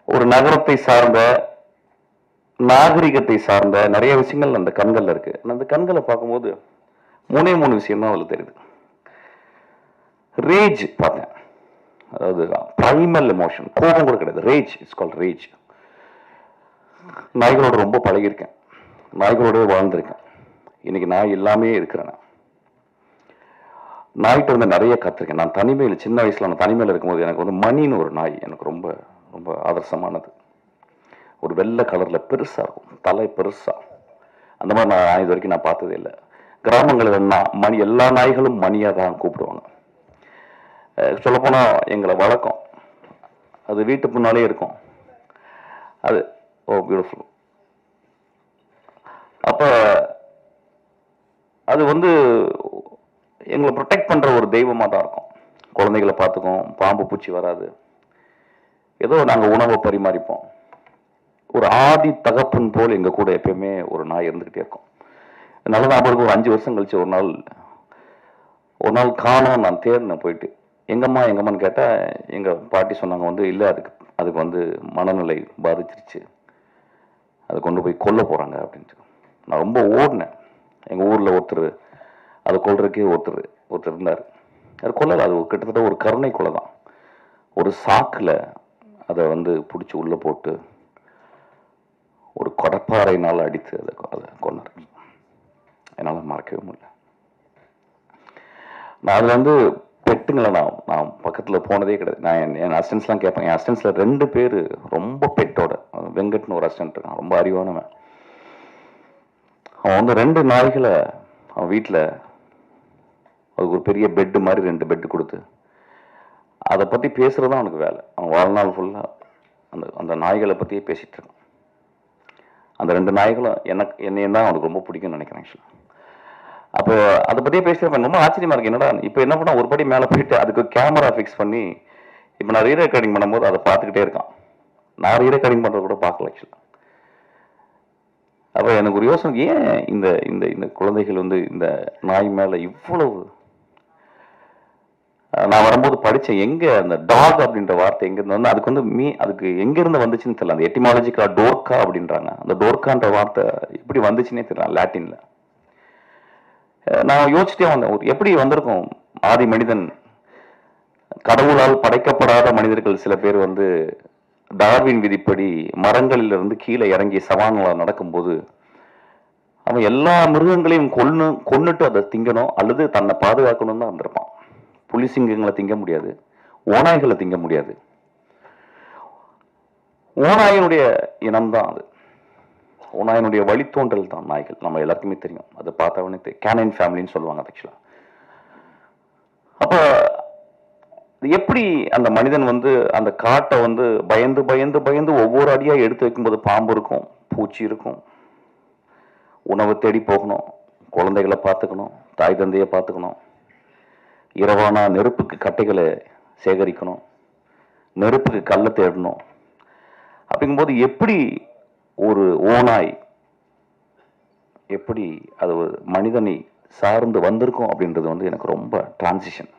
ஒரு நகரத்தை சார்ந்த நாகரிகத்தை சார்ந்த நிறைய விஷயங்கள் அந்த கண்கள்ல இருக்கு. அந்த கண்களை பார்க்கும்போது மூணு விஷயம் தான் அதுல தெரியுது. ரேஜ் பார்த்தேன். அதாவது பிரைமல் எமோஷன், கோபம் கூட கிடையாது. Rage it's called rage. நாய்களோட ரொம்ப பழகியிருக்கேன், நாய்களோடய வாழ்ந்திருக்கேன். இன்னைக்கு நாய் எல்லாமே இருக்கிறேன். நாய்கிட்ட வந்து நிறைய கற்றுருக்கேன். நான் தனிமையில் சின்ன வயசுல நான் தனிமையில் இருக்கும்போது எனக்கு வந்து மணின்னு ஒரு நாய் எனக்கு ரொம்ப ரொம்ப ஆதர்சமானது. ஒரு வெள்ளை கலர்ல பெருசா இருக்கும், தலை பெருசா. அந்த மாதிரி நான் இது வரைக்கும் நான் பார்த்ததே இல்லை. கிராமங்களில் மணி எல்லா நாய்களும் மணியா தான் கூப்பிடுவாங்க. சொல்லப்போனா எங்களை வழக்கம், அது வீட்டு முன்னாலே இருக்கும். அது ஓ பியூட்டிஃபுல். அப்ப அது வந்து எங்களை ப்ரொடெக்ட் பண்ற ஒரு தெய்வமா தான் இருக்கும். குழந்தைகளை பார்த்துக்கும், பாம்பு பூச்சி வராது. ஏதோ நாங்க உணவை பரிமாறிப்போம். ஒரு ஆதி தகப்பன் போல் எங்க கூட எப்பயுமே ஒரு நாய் இருந்துகிட்டே இருக்கும். நல்ல ஞாபகம், ஒரு 5 வருஷம் கழிச்சு ஒரு நாள் காணோம். நான் தேடினேன் போயிட்டு, எங்கம்மான்னு கேட்டா எங்க பாட்டி சொன்னாங்க வந்து இல்லை, அதுக்கு வந்து மனநிலை பாதிச்சிருச்சு, அதை கொண்டு போய் கொல்ல போறாங்க அப்படின்ட்டு. நான் ரொம்ப ஓடினேன். எங்க ஊர்ல ஒருத்தர் அதை கொல்றதுக்கே ஒருத்தர் இருந்தார். அது கொல்லல, அது கிட்டத்தட்ட ஒரு கருணை கொலை தான். ஒரு சாக்குல அதை வந்து பிடிச்சி உள்ள போட்டு ஒரு கொடப்பாறையினால் அடித்து அதை கொண்டார். என்னால் மறக்கவே முடியல. நான் அதில் வந்து பெட்டுங்களை நான் பக்கத்தில் போனதே கிடையாது. நான் என் அசிஸ்டன்ஸ்லாம் கேட்பேன். என் அசிஸ்டன்ஸில் 2 பேர் ரொம்ப பெட்டோட. வெங்கட்னு ஒரு அசிஸ்டன்ட் இருக்கான், ரொம்ப அறிவானவன். அவன் வந்து 2 நாய்களை அவன் வீட்டில், அதுக்கு ஒரு பெரிய பெட்டு மாதிரி 2 பெட்டு கொடுத்து அதை பற்றி பேசுறது தான் அவனுக்கு வேலை. அவன் வாழ்நாள் ஃபுல்லாக அந்த நாய்களை பற்றியே பேசிட்டு இருக்கான். அந்த 2 நாய்களும் என்னையும் தான் அவனுக்கு ரொம்ப பிடிக்கும்னு நினைக்கிறேன் ஆக்சுவலாக. அப்போ அதை பற்றியே பேசிட்டு ரொம்ப ஆச்சரியமா இருக்கு. என்னடா இப்போ என்ன பண்ணா, ஒரு படி மேலே போயிட்டு அதுக்கு கேமரா ஃபிக்ஸ் பண்ணி இப்போ நான் ரீ ரெக்கார்டிங் பண்ணும்போது அதை பார்த்துக்கிட்டே இருக்கான். நான் ரீ ரெக்கார்டிங் பண்ணுறது கூட பார்க்கல ஆக்சுவலாக. அப்போ எனக்கு ஒரு யோசனை, ஏன் இந்த இந்த இந்த குழந்தைகள் வந்து இந்த நாய் மேலே இவ்வளவு. நான் வரும்போது படித்தேன், எங்கே அந்த டாக் அப்படின்ற வார்த்தை எங்கேருந்து வந்து அதுக்கு வந்து அதுக்கு எங்கேருந்து வந்துச்சுன்னு தெரியல. அந்த எட்டிமாலஜிக்கா டோர்கா அப்படின்றாங்க. அந்த டோர்கான்ற வார்த்தை எப்படி வந்துச்சுன்னே தெரியல லாட்டின்ல. நான் யோசிச்சுட்டே வந்தேன், எப்படி வந்திருக்கும் ஆதி மனிதன். கடவுளால் படைக்கப்படாத மனிதர்கள் சில பேர் வந்து டார்வின் விதிப்படி மரங்களிலிருந்து கீழே இறங்கி சவான்களாக நடக்கும்போது அவன் எல்லா மிருகங்களையும் கொன்னுட்டு அதை திங்கணும் அல்லது தன்னை பாதுகாக்கணும் தான் வந்திருப்பான். புலி சிங்கங்களை திங்க முடியாது, ஓநாய்களை திங்க முடியாது. ஓநாயினுடைய இனம்தான் அது. ஓநாயினுடைய வழித்தோன்றல் தான் நாய்கள். நம்ம எல்லாருக்குமே தெரியும், அதை பார்த்தவனே கேனைன் ஃபேமிலின்னு சொல்லுவாங்க ஆக்சுவலா. அப்ப எப்படி அந்த மனிதன் வந்து அந்த காட்டை வந்து பயந்து பயந்து பயந்து ஒவ்வொரு அடியா எடுத்து வைக்கும்போது பாம்பு இருக்கும், பூச்சி இருக்கும், உணவு தேடி போகணும், குழந்தைகளை பார்த்துக்கணும், தாய் தந்தையை பார்த்துக்கணும், இரவானா நெருப்புக்கு கட்டைகளை சேகரிக்கணும், நெருப்புக்கு கல்லை தேடணும். அப்படிங்கும்போது எப்படி ஒரு ஓநாய் எப்படி அது ஒரு மனிதனை சார்ந்து வந்திருக்கும் அப்படின்றது வந்து எனக்கு ரொம்ப டிரான்சிஷன்.